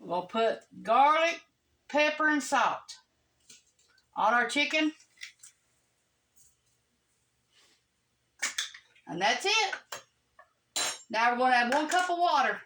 We'll put garlic, pepper, and salt on our chicken. And that's it. Now we're going to add 1 cup of water.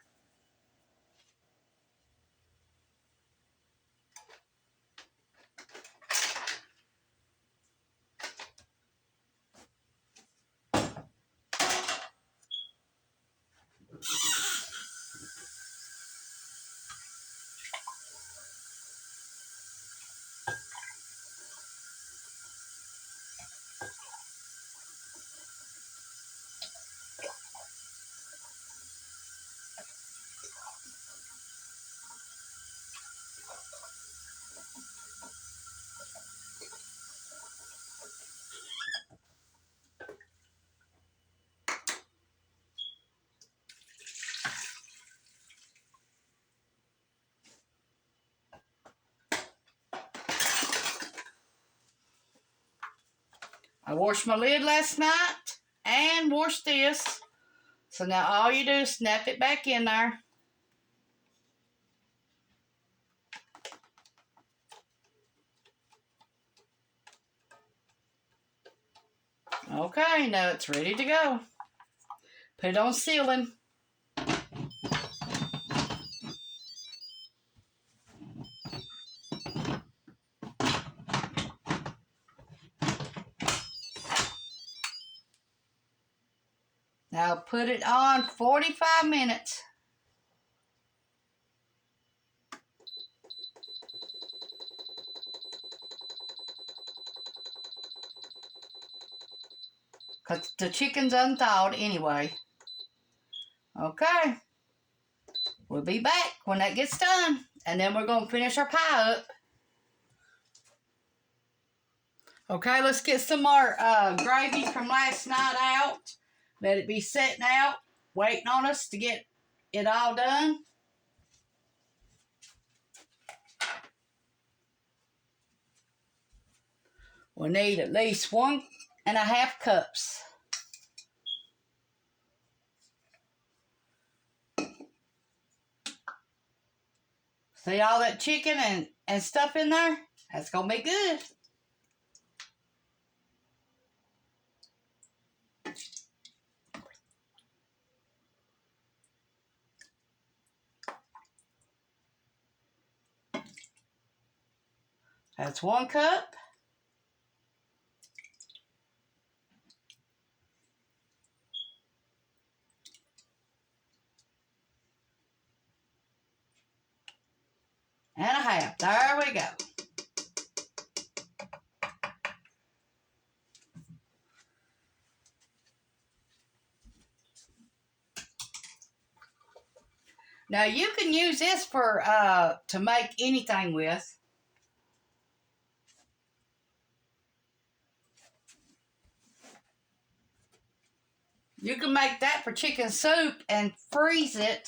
I washed my lid last night and washed this. So now all you do is snap it back in there. Okay, now it's ready to go. Put it on sealing. Now put it on 45 minutes. Because the chicken's unthawed anyway. Okay. We'll be back when that gets done. And then we're going to finish our pie up. Okay, let's get some more gravy from last night out. Let it be setting out, waiting on us to get it all done. We'll need at least 1.5 cups. See all that chicken and stuff in there? That's going to be good. That's 1 cup. And a half. There we go. Now you can use this for to make anything with. You can make that for chicken soup and freeze it.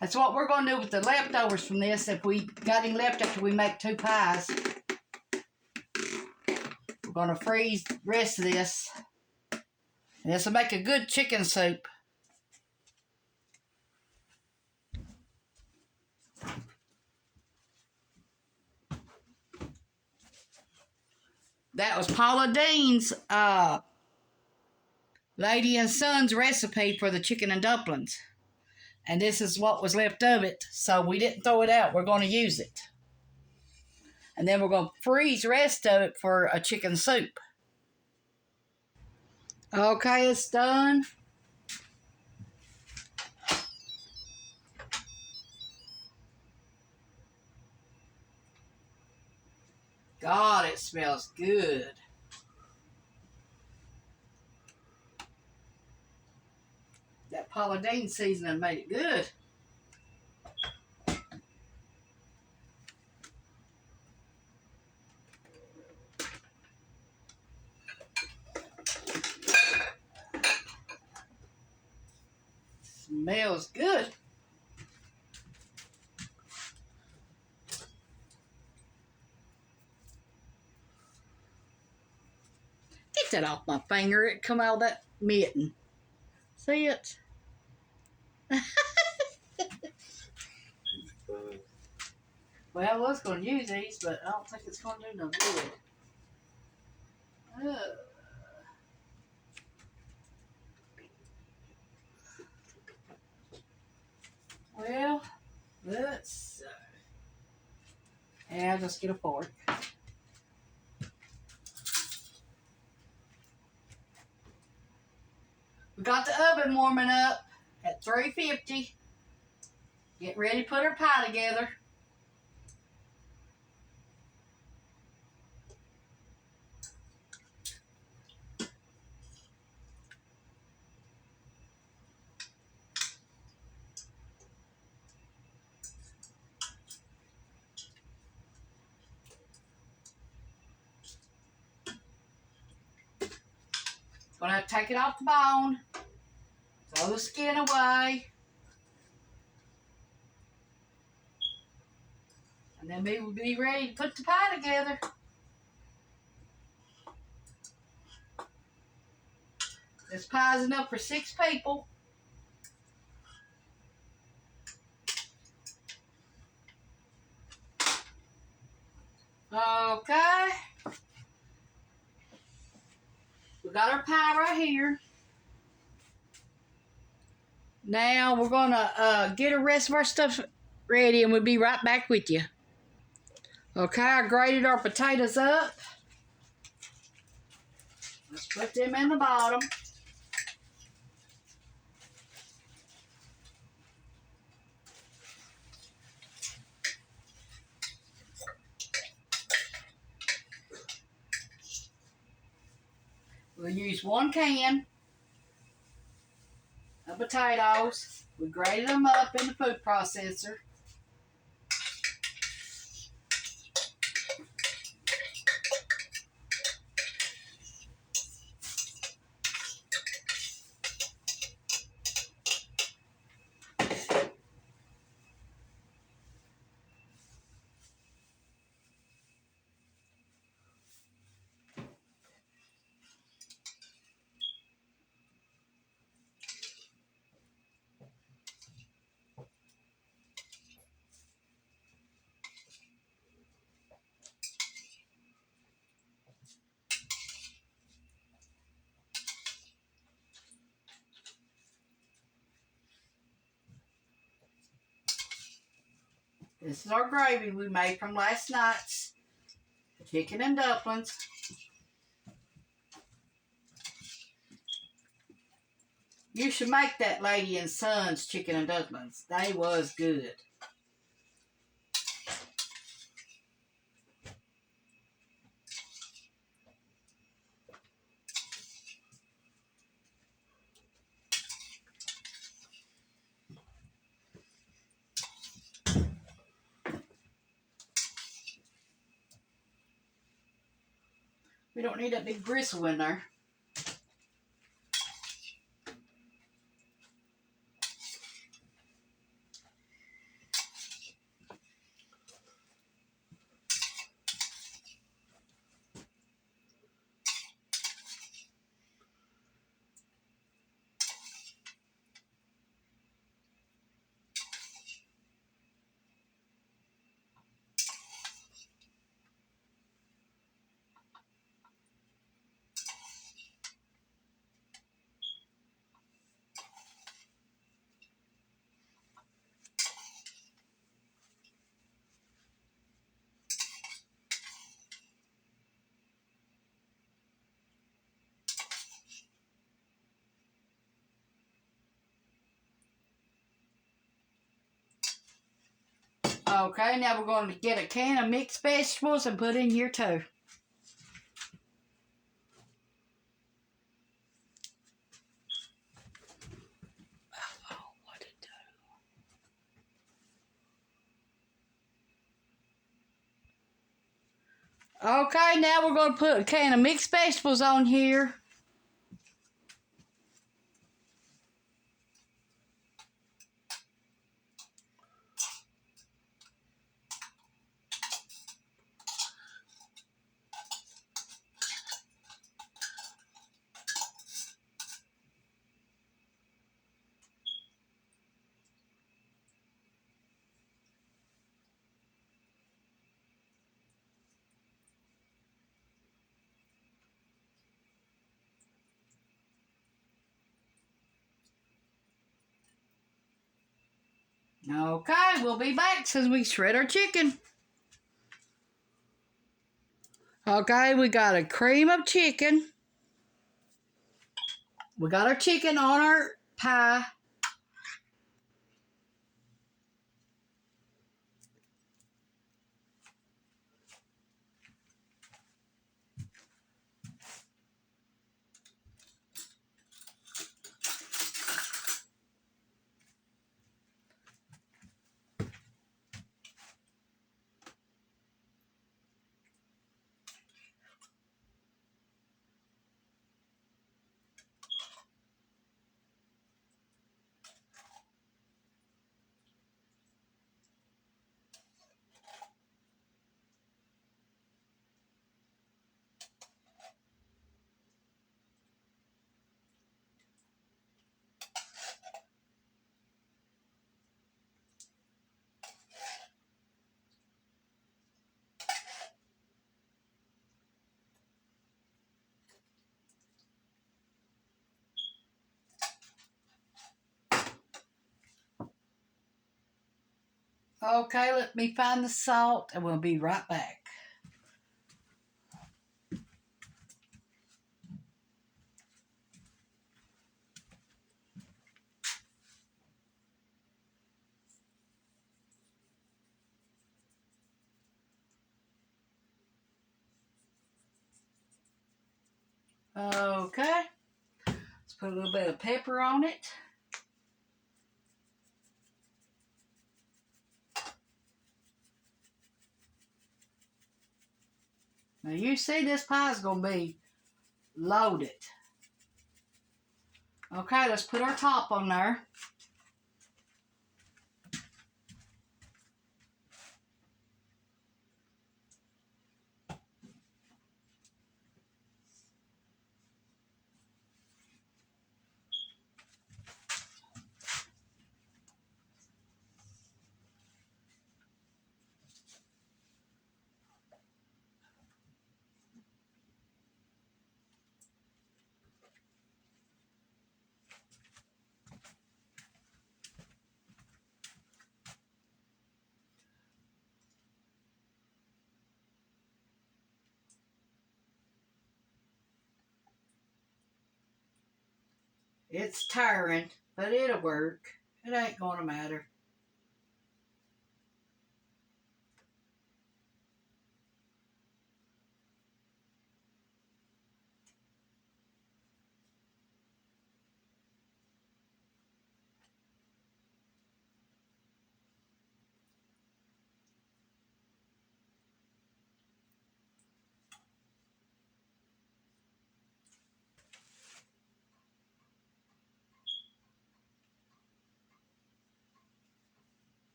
That's what we're going to do with the leftovers from this. If we got any left after we make 2 pies, we're going to freeze the rest of this. And this will make a good chicken soup. That was Paula Dean's Lady and Son's recipe for the chicken and dumplings. And this is what was left of it. So we didn't throw it out. We're going to use it. And then we're going to freeze the rest of it for a chicken soup. Okay, it's done. God, it smells good. That Paula Deen seasoning made it good. Smells good. Get that off my finger. It come out of that mitten. See it? Well, I was going to use these, but I don't think it's going to do no good. Well, let's. Yeah, I'll just get a fork. We got the oven warming up at 350. Get ready to put our pie together. Gonna have to take it off the bone. Throw the skin away. And then we will be ready to put the pie together. This pie's enough for 6 people. Okay. We got our pie right here. Now we're gonna get the rest of our stuff ready and we'll be right back with you. Okay, I grated our potatoes up. Let's put them in the bottom. We'll use 1 can of potatoes. We grated them up in the food processor. This is our gravy we made from last night's chicken and dumplings. You should make that Lady and Son's chicken and dumplings. They was good. We don't need that big gristle in there. Okay, now we're going to get a can of mixed vegetables and put in here too. Okay, now we're going to put a can of mixed vegetables on here. Okay, we'll be back as we shred our chicken. Okay, we got a cream of chicken. We got our chicken on our pie. Okay, let me find the salt and we'll be right back. Okay, let's put a little bit of pepper on it. Now you see this pie is going to be loaded. Okay, let's put our top on there. It's tiring, but it'll work. It ain't going to matter.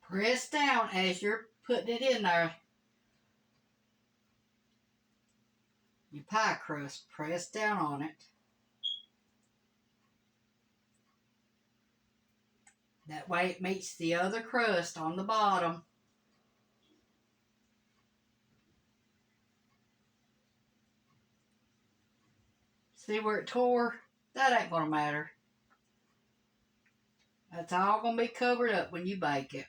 Press down as you're putting it in there. Your pie crust, press down on it. That way it meets the other crust on the bottom. See where it tore? That ain't going to matter. That's all going to be covered up when you bake it.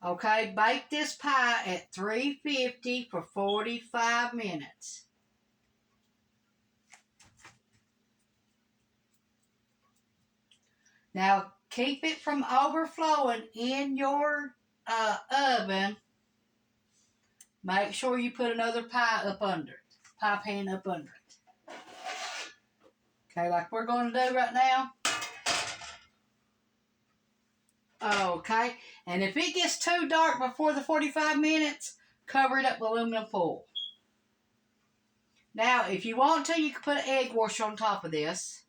Okay, bake this pie at 350 for 45 minutes. Now, keep it from overflowing in your oven. Make sure you put another pie up under it. Pie pan up under it. Okay, like we're going to do right now. Okay, and if it gets too dark before the 45 minutes, cover it up with aluminum foil. Now, if you want to, you can put an egg wash on top of this.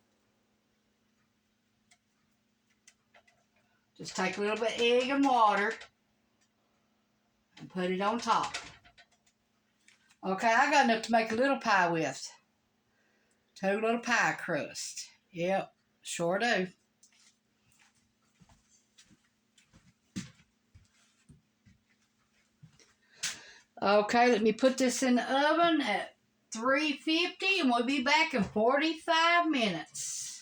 Just take a little bit of egg and water and put it on top. Okay, I got enough to make a little pie with. Two little pie crust. Yep, sure do. Okay, let me put this in the oven at 350 and we'll be back in 45 minutes.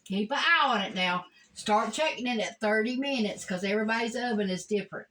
Keep an eye on it now. Start checking it at 30 minutes because everybody's oven is different.